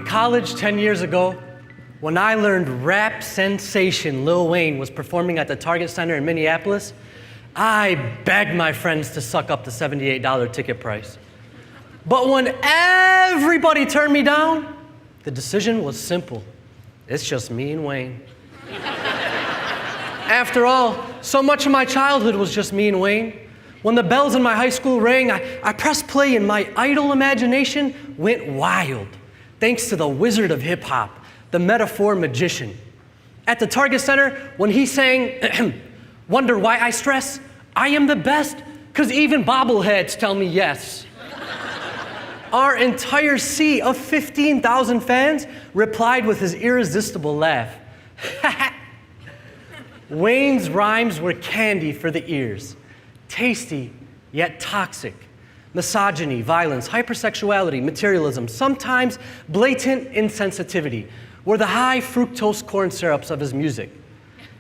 college 10 years ago, when I learned rap sensation Lil Wayne was performing at the Target Center in Minneapolis, I begged my friends to suck up the $78 ticket price. But when everybody turned me down, the decision was simple. It's just me and Wayne. After all, so much of my childhood was just me and Wayne. When the bells in my high school rang, I pressed play and my idle imagination went wild, thanks to the wizard of hip hop, the metaphor magician. At the Target Center, when he sang, "Wonder why I stress? I am the best, 'cause even bobbleheads tell me yes." Our entire sea of 15,000 fans replied with his irresistible laugh. Wayne's rhymes were candy for the ears, tasty yet toxic. Misogyny, violence, hypersexuality, materialism, sometimes blatant insensitivity were the high fructose corn syrups of his music.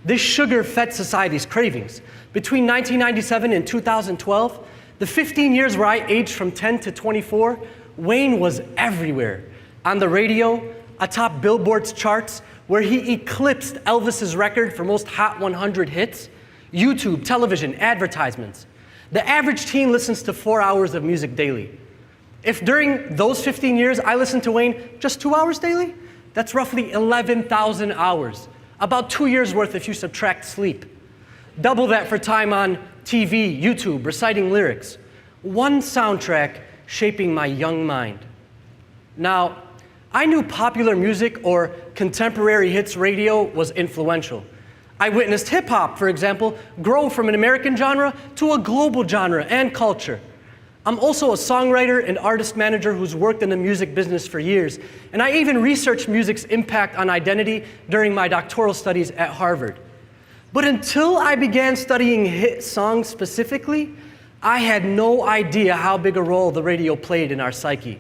This sugar fed society's cravings. Between 1997 and 2012, the 15 years where I aged from 10 to 24, Wayne was everywhere. On the radio, atop Billboard's charts, where he eclipsed Elvis's record for most Hot 100 hits, YouTube, television, advertisements. The average teen listens to 4 hours of music daily. If during those 15 years I listened to Wayne just 2 hours daily, that's roughly 11,000 hours. About 2 years worth if you subtract sleep. Double that for time on TV, YouTube, reciting lyrics. One soundtrack shaping my young mind. Now, I knew popular music or contemporary hits radio was influential. I witnessed hip hop, for example, grow from an American genre to a global genre and culture. I'm also a songwriter and artist manager who's worked in the music business for years, and I even researched music's impact on identity during my doctoral studies at Harvard. But until I began studying hit songs specifically, I had no idea how big a role the radio played in our psyche.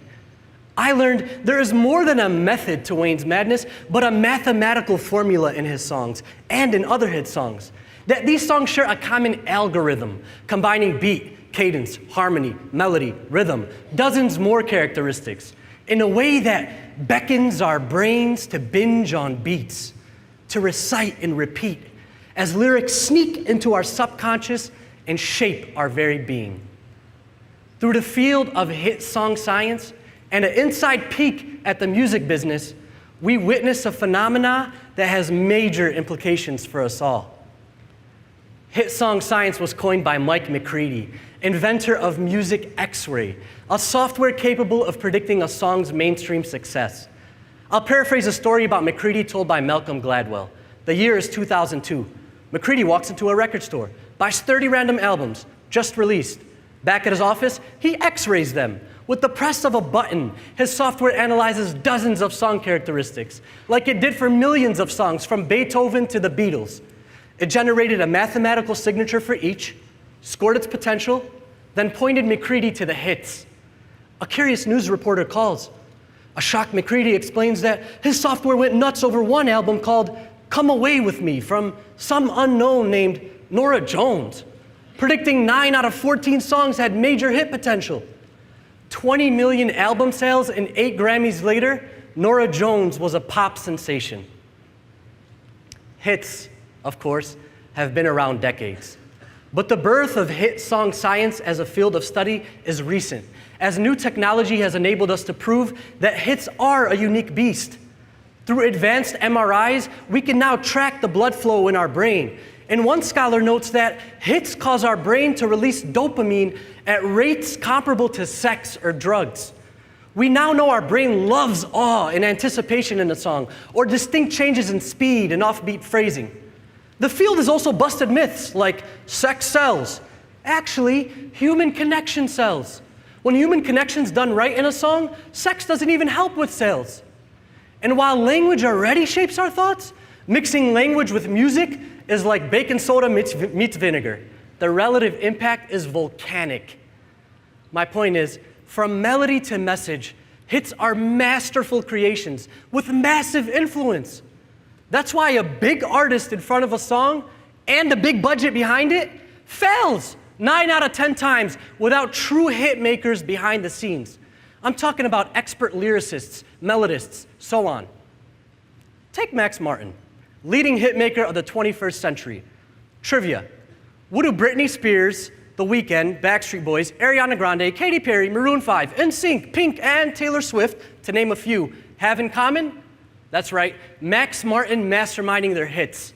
I learned there is more than a method to Wayne's madness, but a mathematical formula in his songs and in other hit songs. That these songs share a common algorithm, combining beat, cadence, harmony, melody, rhythm, dozens more characteristics, in a way that beckons our brains to binge on beats, to recite and repeat, as lyrics sneak into our subconscious and shape our very being. Through the field of hit song science and an inside peek at the music business, we witness a phenomena that has major implications for us all. Hit song science was coined by Mike McCready, inventor of Music X-Ray, a software capable of predicting a song's mainstream success. I'll paraphrase a story about McCready told by Malcolm Gladwell. The year is 2002. McCready walks into a record store, buys 30 random albums, just released. Back at his office, he X-rays them. With the press of a button, his software analyzes dozens of song characteristics, like it did for millions of songs from Beethoven to the Beatles. It generated a mathematical signature for each, scored its potential, then pointed McCready to the hits. A curious news reporter calls. A shocked McCready explains that his software went nuts over one album called "Come Away With Me" from some unknown named Norah Jones, predicting 9 out of 14 songs had major hit potential. 20 million album sales and 8 Grammys later, Norah Jones was a pop sensation. Hits, of course, have been around decades. But the birth of hit song science as a field of study is recent, as new technology has enabled us to prove that hits are a unique beast. Through advanced MRIs, we can now track the blood flow in our brain. And one scholar notes that hits cause our brain to release dopamine at rates comparable to sex or drugs. We now know our brain loves awe and anticipation in a song, or distinct changes in speed and offbeat phrasing. The field has also busted myths like sex sells. Actually, human connection sells. When human connection's done right in a song, sex doesn't even help with sales. And while language already shapes our thoughts, mixing language with music is like baking soda meets vinegar. The relative impact is volcanic. My point is, from melody to message, hits are masterful creations with massive influence. That's why a big artist in front of a song and a big budget behind it fails 9 out of 10 times without true hit makers behind the scenes. I'm talking about expert lyricists, melodists, so on. Take Max Martin, leading hitmaker of the 21st century. Trivia: what do Britney Spears, The Weeknd, Backstreet Boys, Ariana Grande, Katy Perry, Maroon 5, NSYNC, Pink, and Taylor Swift, to name a few, have in common? That's right, Max Martin masterminding their hits.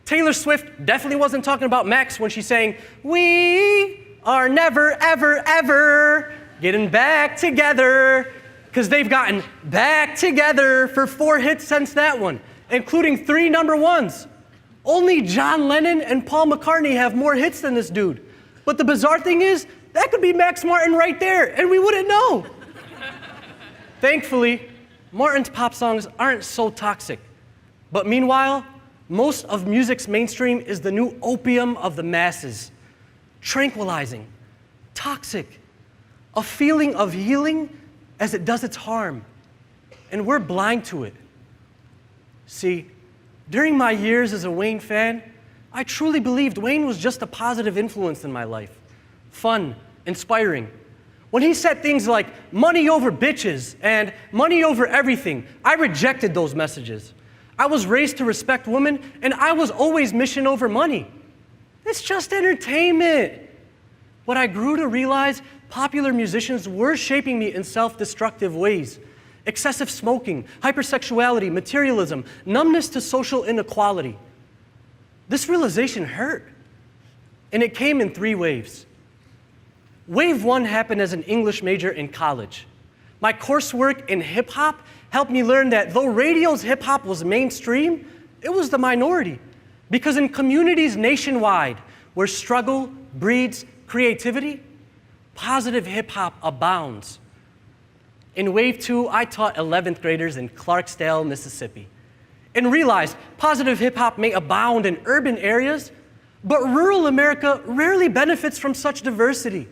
Taylor Swift definitely wasn't talking about Max when she's saying, "We are never, ever, ever getting back together," because they've gotten back together for 4 hits since that one, including 3 number ones. Only John Lennon and Paul McCartney have more hits than this dude. But the bizarre thing is, that could be Max Martin right there, and we wouldn't know. Thankfully, Martin's pop songs aren't so toxic. But meanwhile, most of music's mainstream is the new opium of the masses. Tranquilizing, toxic, a feeling of healing as it does its harm. And we're blind to it. See, during my years as a Wayne fan, I truly believed Wayne was just a positive influence in my life. Fun, inspiring. When he said things like money over bitches and money over everything, I rejected those messages. I was raised to respect women, and I was always mission over money. It's just entertainment. But I grew to realize popular musicians were shaping me in self-destructive ways. Excessive smoking, hypersexuality, materialism, numbness to social inequality. This realization hurt, and it came in 3 waves. Wave 1 happened as an English major in college. My coursework in hip-hop helped me learn that though radio's hip-hop was mainstream, it was the minority. Because in communities nationwide where struggle breeds creativity, positive hip-hop abounds. In Wave 2, I taught 11th graders in Clarksdale, Mississippi, and realized positive hip-hop may abound in urban areas, but rural America rarely benefits from such diversity.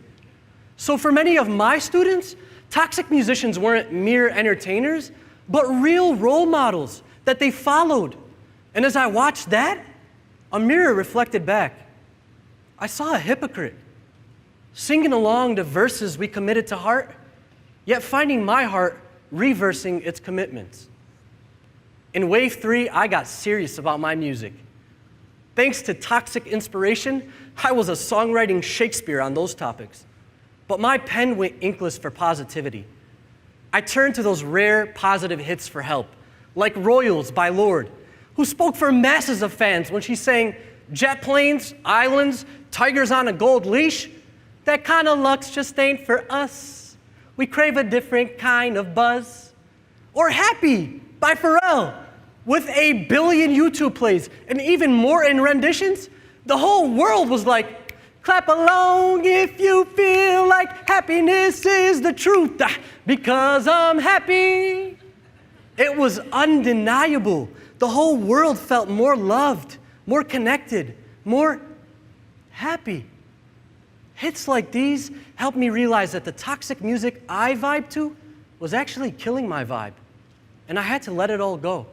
So for many of my students, toxic musicians weren't mere entertainers, but real role models that they followed. And as I watched that, a mirror reflected back. I saw a hypocrite, singing along the verses we committed to heart, yet finding my heart reversing its commitments. In Wave 3, I got serious about my music. Thanks to toxic inspiration, I was a songwriting Shakespeare on those topics. But my pen went inkless for positivity. I turned to those rare positive hits for help, like Royals by Lorde, who spoke for masses of fans when she sang jet planes, islands, tigers on a gold leash. That kind of luck's just ain't for us. We crave a different kind of buzz. Or Happy by Pharrell, with 1 billion YouTube plays and even more in renditions. The whole world was like, clap along if you feel like happiness is the truth, because I'm happy. It was undeniable. The whole world felt more loved, more connected, more happy. Hits like these helped me realize that the toxic music I vibed to was actually killing my vibe, and I had to let it all go.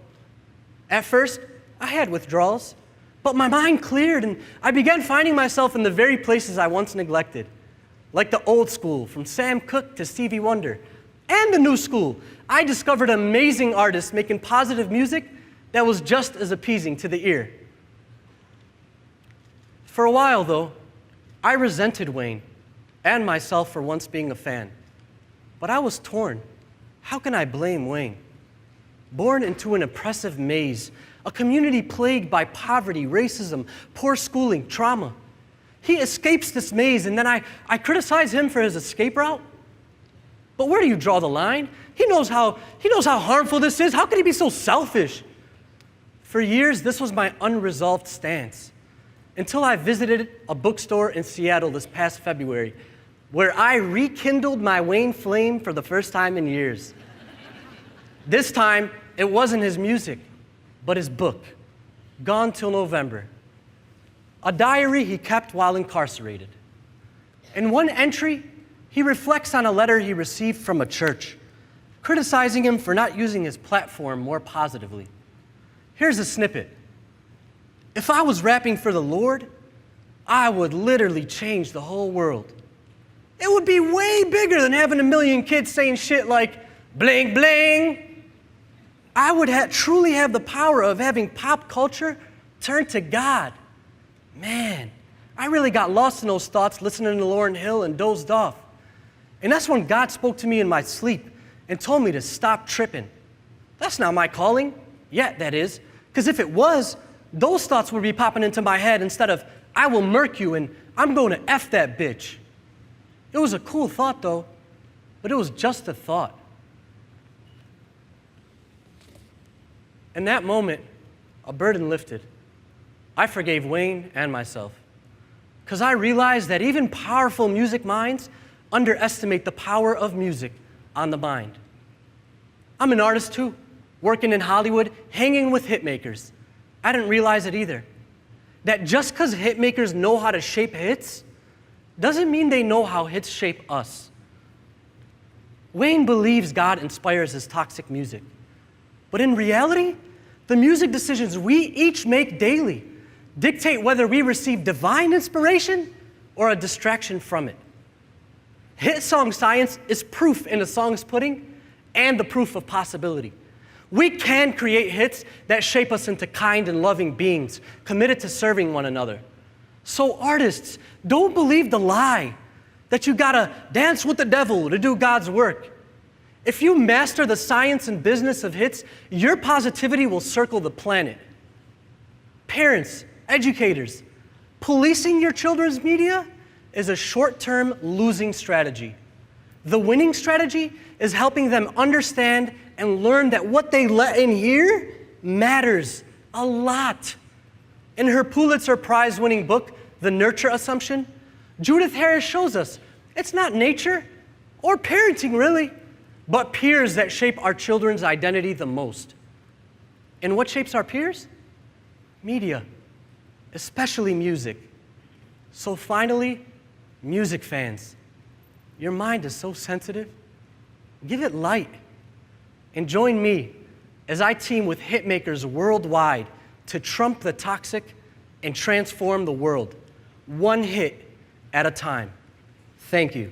At first, I had withdrawals, but my mind cleared, and I began finding myself in the very places I once neglected, like the old school, from Sam Cooke to Stevie Wonder, and the new school. I discovered amazing artists making positive music that was just as appeasing to the ear. For a while, though, I resented Wayne and myself for once being a fan. But I was torn. How can I blame Wayne? Born into an oppressive maze, a community plagued by poverty, racism, poor schooling, trauma. He escapes this maze, and then I criticize him for his escape route? But where do you draw the line? He knows how harmful this is. How could he be so selfish? For years, this was my unresolved stance, until I visited a bookstore in Seattle this past February, where I rekindled my Wayne flame for the first time in years. This time, it wasn't his music, but his book, Gone Till November, a diary he kept while incarcerated. In one entry, he reflects on a letter he received from a church, criticizing him for not using his platform more positively. Here's a snippet. If I was rapping for the Lord, I would literally change the whole world. It would be way bigger than having a million kids saying shit like, bling, bling. I would truly have the power of having pop culture turn to God. Man, I really got lost in those thoughts listening to Lauryn Hill and dozed off. And that's when God spoke to me in my sleep and told me to stop tripping. That's not my calling, yet that is, because if it was, those thoughts would be popping into my head instead of, I will murk you and I'm going to F that bitch. It was a cool thought though, but it was just a thought. In that moment, a burden lifted. I forgave Wayne and myself, because I realized that even powerful music minds underestimate the power of music on the mind. I'm an artist too, working in Hollywood, hanging with hitmakers. I didn't realize it either. That just because hitmakers know how to shape hits, doesn't mean they know how hits shape us. Wayne believes God inspires his toxic music. But in reality, the music decisions we each make daily dictate whether we receive divine inspiration or a distraction from it. Hit song science is proof in a song's pudding and the proof of possibility. We can create hits that shape us into kind and loving beings, committed to serving one another. So artists, don't believe the lie that you gotta dance with the devil to do God's work. If you master the science and business of hits, your positivity will circle the planet. Parents, educators, policing your children's media is a short-term losing strategy. The winning strategy is helping them understand and learn that what they let in here matters a lot. In her Pulitzer Prize-winning book, The Nurture Assumption, Judith Harris shows us it's not nature or parenting really, but peers that shape our children's identity the most. And what shapes our peers? Media, especially music. So finally, music fans, your mind is so sensitive. Give it light. And join me as I team with hitmakers worldwide to trump the toxic and transform the world, one hit at a time. Thank you.